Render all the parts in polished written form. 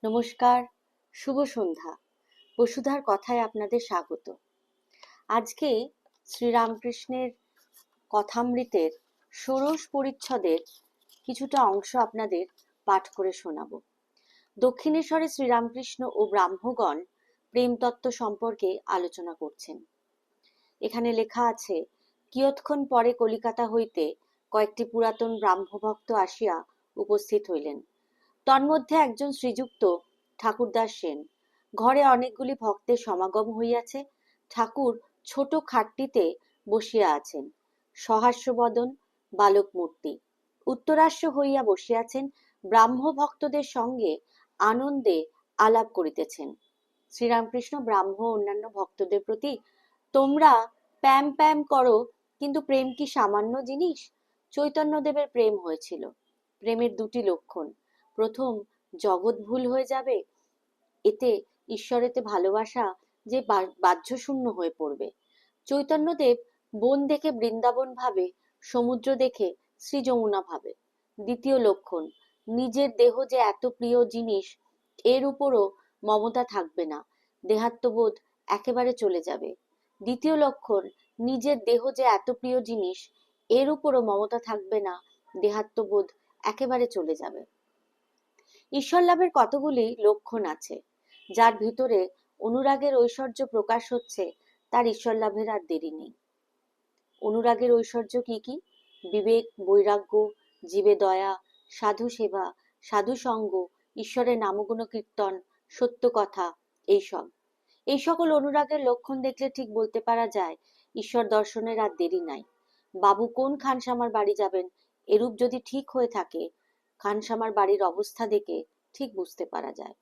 নমস্কার, শুভ সন্ধ্যা। বসুধার কথায় আপনাদের স্বাগত। আজকে শ্রীরামকৃষ্ণের কথামৃতের ষোড়শ পরিচ্ছদের কিছুটা অংশ আপনাদের পাঠ করে শোনাব। দক্ষিণেশ্বরে শ্রীরামকৃষ্ণ ও ব্রাহ্মগণ প্রেমতত্ত্ব সম্পর্কে আলোচনা করছেন। এখানে লেখা আছে, কিয়ৎক্ষণ পরে কলিকাতা হইতে কয়েকটি পুরাতন ব্রাহ্মভক্ত আসিয়া উপস্থিত হইলেন। তন্মধ্যে একজন শ্রীযুক্ত ঠাকুরদাস সেন। ঘরে অনেকগুলি ভক্তের সমাগম হইয়াছে। ঠাকুর ছোট খাটটিতে বসিয়া আছেন, সহাস্যবদন, বালক মূর্তি। উত্তরাস্য হইয়া বসিয়াছেন, ব্রাহ্ম ভক্তদের সঙ্গে আনন্দে আলাপ করিতেছেন। শ্রীরামকৃষ্ণ ব্রাহ্ম অন্যান্য ভক্তদের প্রতি, তোমরা প্যাম প্যাম করো, কিন্তু প্রেম কি সামান্য জিনিস? চৈতন্যদেবের প্রেম হয়েছিল। প্রেমের দুটি লক্ষণ, প্রথম, জগৎ ভুল হয়ে যাবে, এতে ঈশ্বরেতে ভালোবাসা যে বাহ্যশূন্য হয়ে পড়বে। চৈতন্যদেব বন দেখে বৃন্দাবন ভাবে, সমুদ্র দেখে শ্রী যমুনা ভাবে। দ্বিতীয় লক্ষণ, নিজের দেহ যে এত প্রিয় জিনিস, এর উপরও মমতা থাকবে না, দেহাত্মবোধ একেবারে চলে যাবে। দ্বিতীয় লক্ষণ, নিজের দেহ যে এত প্রিয় জিনিস, এর উপরও মমতা থাকবে না, দেহাত্মবোধ একেবারে চলে যাবে। ঈশ্বর লাভের কতগুলি লক্ষণ আছে। যার ভিতরে অনুরাগের ঐশ্বর্য প্রকাশ হচ্ছে, তার ঈশ্বর লাভের আর দেরি নেই। অনুরাগের ঐশ্বর্য কি কি? বিবেক, বৈরাগ্য, জীবে দয়া, সাধু সেবা, সাধু সঙ্গ, ঈশ্বরের নামগুণ কীর্তন, সত্য কথা, এইসব। এই সকল অনুরাগের লক্ষণ দেখলে ঠিক বলতে পারা যায় ঈশ্বর দর্শনের আর দেরি নাই। বাবু কোন খানসামার বাড়ি যাবেন, এরূপ যদি ঠিক হয়ে থাকে, খানসামার বাড়ির অবস্থা দেখে ঠিক বুঝতে পারা যায়।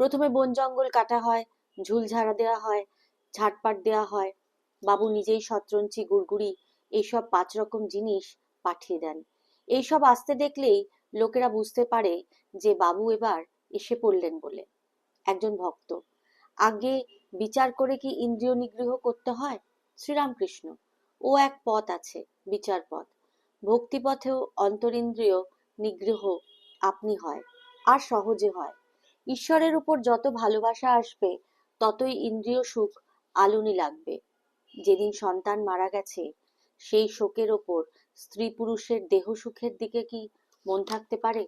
প্রথমে বন জঙ্গল কাটা হয়, ঝুল ঝাড়া দেওয়া হয়, ঝাড়পাট দেওয়া হয়। বাবু নিজেই শতরঞ্চি, গুড়গুড়ি, এইসব 5 রকম জিনিস পাঠিয়ে দেন। এইসব আসতে দেখলেই লোকেরা বুঝতে পারে যে বাবু এবার এসে পড়লেন বলে। একজন ভক্ত, আগে বিচার করে কি ইন্দ্রিয় নিগ্রহ করতে হয়? শ্রীরামকৃষ্ণ, ও এক পথ আছে, বিচার পথ। ভক্তিপথেও অন্তরিন্দ্রিয় নিগ্রহ আপনি হয়, আর সহজে হয়। ঈশ্বরের উপর যত ভালোবাসা আসবে, ততই ইন্দ্রিয় সুখ আলুনি লাগবে। যেদিন সন্তান মারা গেছে, সেই শোকের ওপর স্ত্রী পুরুষের দেহ সুখের দিকে কি মন থাকতে পারে?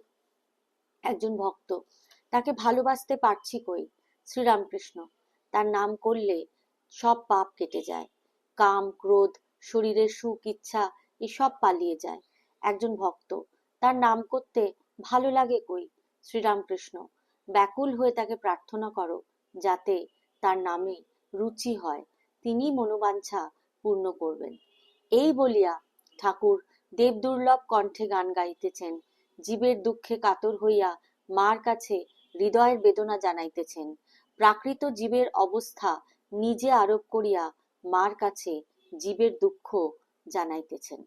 একজন ভক্ত, তাকে ভালোবাসতে পারছি কই? শ্রীরামকৃষ্ণ, তার নাম করলে সব পাপ কেটে যায়। কাম, ক্রোধ, শরীরের সুখ, ইচ্ছা, এসব পালিয়ে যায়। একজন ভক্ত, তার নাম করতে ভালো লাগে কই? শ্রীরামকৃষ্ণ, ব্যাকুল হয়ে তাকে প্রার্থনা করো, যাতে তার নামে রুচি হয়, তিনি মনোবাঞ্ছা পূর্ণ করবেন। এই বলিয়া ঠাকুর দেবদুর্লভ কণ্ঠে গান গাইতেছেন, জীবের দুঃখে কাতর হইয়া মার কাছে হৃদয়ের বেদনা জানাইতেছেন। প্রাকৃত জীবের অবস্থা নিজে আরোপ করিয়া মার কাছে জীবের দুঃখ জানাইতেছেন।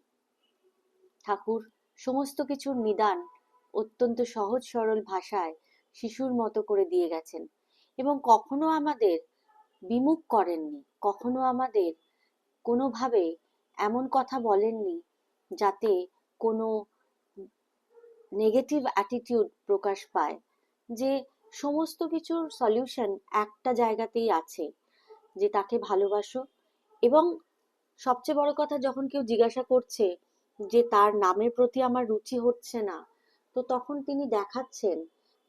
ঠাকুর সমস্ত কিছুর নিদান অত্যন্ত সহজ সরল ভাষায় শিশুর মতো করে দিয়ে গেছেন, এবং কখনো আমাদের বিমুখ করেননি, কখনো আমাদের কোনোভাবে এমন কথা বলেননি যাতে কোনো নেগেটিভ অ্যাটিটিউড প্রকাশ পায়। যে সমস্ত কিছুর সলিউশন একটা জায়গাতেই আছে, যে তাকে ভালোবাসো। এবং সবচেয়ে বড় কথা, যখন কেউ জিজ্ঞাসা করছে যে তার নামের প্রতি আমার রুচি হচ্ছে না, তো তখন তিনি দেখাচ্ছেন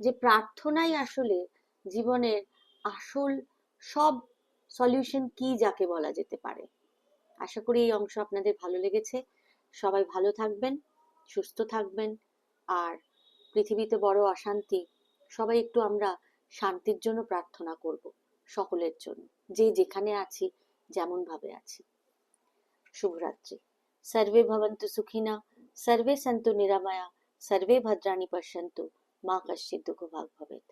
যে প্রার্থনাই আসলে জীবনের আসল সব সলিউশন কি যাকে বলা যেতে পারে। আশা করি এই অংশ আপনাদের ভালো লেগেছে। সবাই ভালো থাকবেন, সুস্থ থাকবেন। আর পৃথিবীতে বড় অশান্তি, সবাই একটু আমরা শান্তির জন্য প্রার্থনা করব, সকলের জন্য, যে যেখানে আছি, যেমন ভাবে আছি। শুভরাত্রি। সর্বে ভবন্তু সুখিনা, সর্বে সন্তু নিরাময়া, সর্বে ভদ্রাণি পশ্যন্তু, মা কশ্চিৎ দুঃখভাগ্ ভবেৎ।